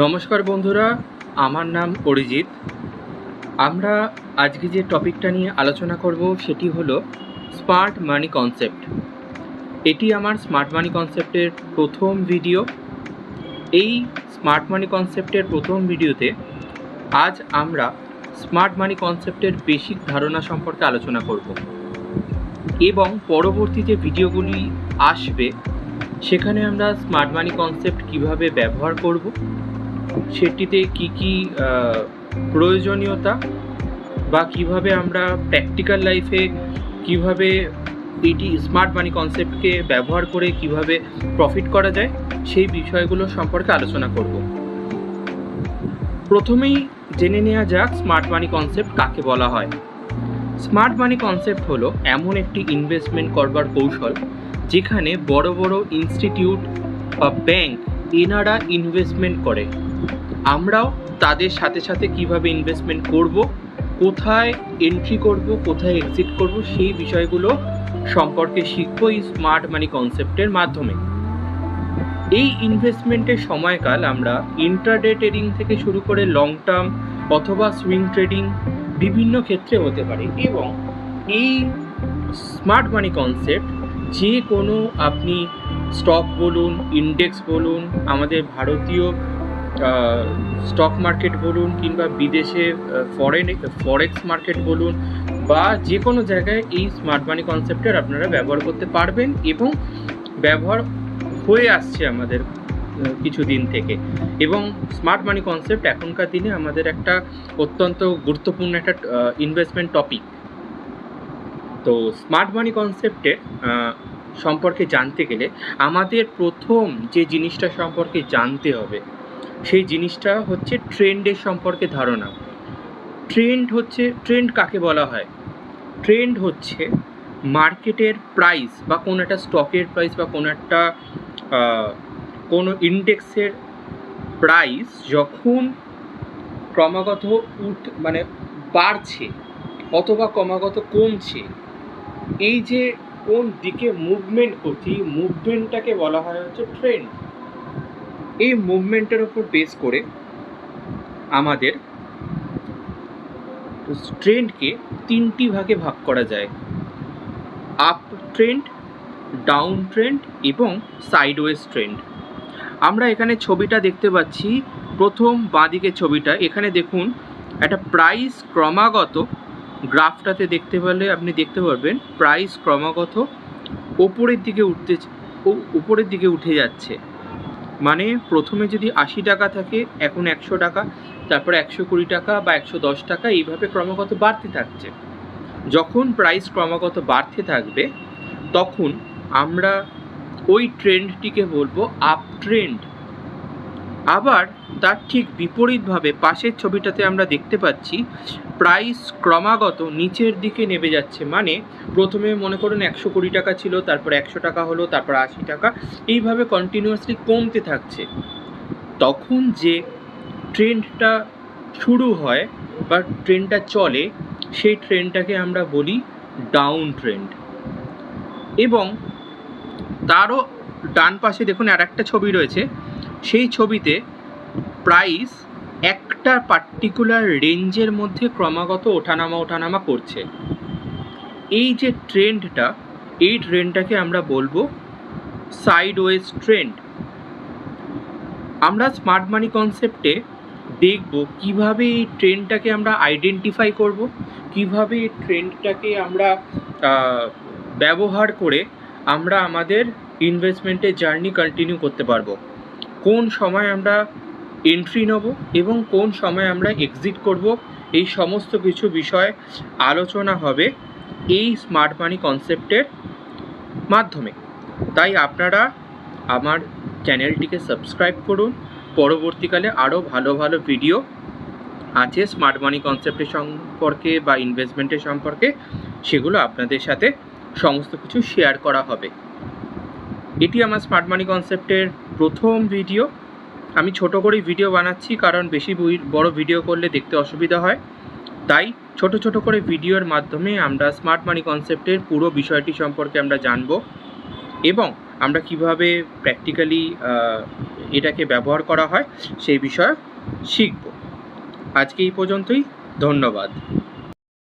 নমস্কার বন্ধুরা, আমার নাম অরিজিৎ। আমরা আজকে যে টপিকটা নিয়ে আলোচনা করব সেটি হলো স্মার্ট মানি কনসেপ্ট। এটি আমার স্মার্ট মানি কনসেপ্টের প্রথম ভিডিও। এই স্মার্ট মানি কনসেপ্টের প্রথম ভিডিওতে আজ আমরা স্মার্ট মানি কনসেপ্টের বেসিক ধারণা সম্পর্কে আলোচনা করব এবং পরবর্তী যে ভিডিওগুলি আসবে সেখানে আমরা স্মার্ট মানি কনসেপ্ট কীভাবে ব্যবহার করব, সেটিতে কি কি প্রয়োজনীয়তা বা কিভাবে আমরা প্র্যাকটিক্যাল লাইফে কিভাবে এটি স্মার্ট মানি কনসেপ্টকে ব্যবহার করে কিভাবে প্রফিট করা যায় সেই বিষয়গুলো সম্পর্কে আলোচনা করব। প্রথমেই জেনে নেওয়া যাক স্মার্ট মানি কনসেপ্ট কাকে বলা হয়। স্মার্ট মানি কনসেপ্ট হলো এমন একটি ইনভেস্টমেন্ট করবার কৌশল যেখানে বড় বড় ইনস্টিটিউট বা ব্যাংক এনারা ইনভেস্টমেন্ট করে, আমরাও তাদের সাথে সাথে কিভাবে ইনভেস্টমেন্ট করব, কোথায় এন্ট্রি করব, কোথায় এক্সিট করব, সেই বিষয়গুলো সম্পর্কে শিখব এই স্মার্ট মানি কনসেপ্টের মাধ্যমে। এই ইনভেস্টমেন্টের সময়কাল আমরা ইন্ট্রাডে ট্রেডিং থেকে শুরু করে লং টার্ম অথবা সুইং ট্রেডিং বিভিন্ন ক্ষেত্রে হতে পারে এবং এই স্মার্ট মানি কনসেপ্ট যে কোনো আপনি স্টক বলুন, ইন্ডেক্স বলুন, আমাদের ভারতীয় স্টক মার্কেট বলুন কিংবা বিদেশে ফরেক্স মার্কেট বলুন বা যে কোনো জায়গায় এই স্মার্ট মানি কনসেপ্টের আপনারা ব্যবহার করতে পারবেন এবং ব্যবহার হয়ে আসছে আমাদের কিছুদিন থেকে। এবং স্মার্ট মানি কনসেপ্ট এখনকার দিনে আমাদের একটা অত্যন্ত গুরুত্বপূর্ণ একটা ইনভেস্টমেন্ট টপিক। তো স্মার্ট মানি কনসেপ্টের সম্পর্কে জানতে গেলে আমাদের প্রথম যে জিনিসটা সম্পর্কে জানতে হবে সেই জিনিসটা হচ্ছে ট্রেন্ডের সম্পর্কে ধারণা। ট্রেন্ড কাকে বলা হয়? ট্রেন্ড হচ্ছে মার্কেটের প্রাইস বা কোনো একটা স্টকের প্রাইস বা কোনো ইন্ডেক্সের প্রাইস যখন ক্রমাগত বাড়ছে অথবা ক্রমাগত কমছে, এই যে কোন দিকে মুভমেন্ট করছে, এই মুভমেন্টটাকে বলা হয় হচ্ছে ট্রেন্ড। এই মুভমেন্টের ওপর বেস করে আমাদের ট্রেন্ডকে তিনটি ভাগে ভাগ করা যায়: আপ ট্রেন্ড, ডাউন ট্রেন্ড এবং সাইডওয়েজ ট্রেন্ড। আমরা এখানে ছবিটা দেখতে পাচ্ছি, প্রথম বাঁদিকের ছবিটা। এখানে দেখুন একটা প্রাইস ক্রমাগত, গ্রাফটাতে দেখতে পেলে আপনি দেখতে পারবেন প্রাইস ক্রমাগত উপরের দিকে উঠে যাচ্ছে। মানে প্রথমে যদি 80 টাকা থাকে এখন 100 টাকা, তারপরে 120 টাকা বা 110 টাকা, এইভাবে ক্রমাগত বাড়তে থাকছে। যখন প্রাইস ক্রমাগত বাড়তে থাকবে তখন আমরা ওই ট্রেন্ডটিকে বলবো আপ ট্রেন্ড। আবার তার ঠিক বিপরীতভাবে পাশের ছবিটাতে আমরা দেখতে পাচ্ছি প্রাইস ক্রমাগত নিচের দিকে নেমে যাচ্ছে। মানে প্রথমে মনে করুন 120 টাকা ছিল, তারপর 100 টাকা হলো, তারপর 80 টাকা, এইভাবে কন্টিনিউয়াসলি কমতে থাকছে। তখন যে ট্রেন্ডটা শুরু হয় বা ট্রেন্ডটা চলে সেই ট্রেন্ডটাকে আমরা বলি ডাউন ট্রেন্ড। এবং তারও ডান পাশে দেখুন আর একটা ছবি রয়েছে, সেই ছবিতে প্রাইস একটা পার্টিকুলার রেঞ্জের মধ্যে ক্রমাগত ওঠানামা করছে। এই যে ট্রেন্ডটা, এই ট্রেন্ডটাকে আমরা বলবো সাইডওয়েজ ট্রেন্ড। আমরা স্মার্ট মানি কনসেপ্টে দেখব কিভাবে এই ট্রেন্ডটাকে আমরা আইডেন্টিফাই করব, কিভাবে এই ট্রেন্ডটাকে আমরা ব্যবহার করে আমরা আমাদের ইনভেস্টমেন্টের জার্নি কন্টিনিউ করতে পারবো, কোন সময় আমরা এন্ট্রি নেব এবং কোন সময় আমরা এক্সিট করব, এই সমস্ত কিছু বিষয় আলোচনা হবে এই স্মার্ট মানি কনসেপ্টের মাধ্যমে। তাই আপনারা আমার চ্যানেলটিকে সাবস্ক্রাইব করুন। পরবর্তীকালে আরও ভালো ভালো ভিডিও আছে স্মার্ট মানি কনসেপ্টের সম্পর্কে বা ইনভেস্টমেন্টের সম্পর্কে, সেগুলো আপনাদের সাথে সমস্ত কিছু শেয়ার করা হবে। এটি আমার স্মার্ট মানি কনসেপ্টের প্রথম ভিডিও। আমি ছোট করেই ভিডিও বানাচ্ছি কারণ বেশি বড় ভিডিও করলে দেখতে অসুবিধা হয়। তাই ছোট ছোট করে ভিডিওর মাধ্যমে আমরা স্মার্ট মানি কনসেপ্টের পুরো বিষয়টি সম্পর্কে আমরা জানব এবং আমরা কিভাবে প্র্যাকটিক্যালি এটাকে ব্যবহার করা হয় সেই বিষয়ে শিখব। আজকে এই পর্যন্তই, ধন্যবাদ।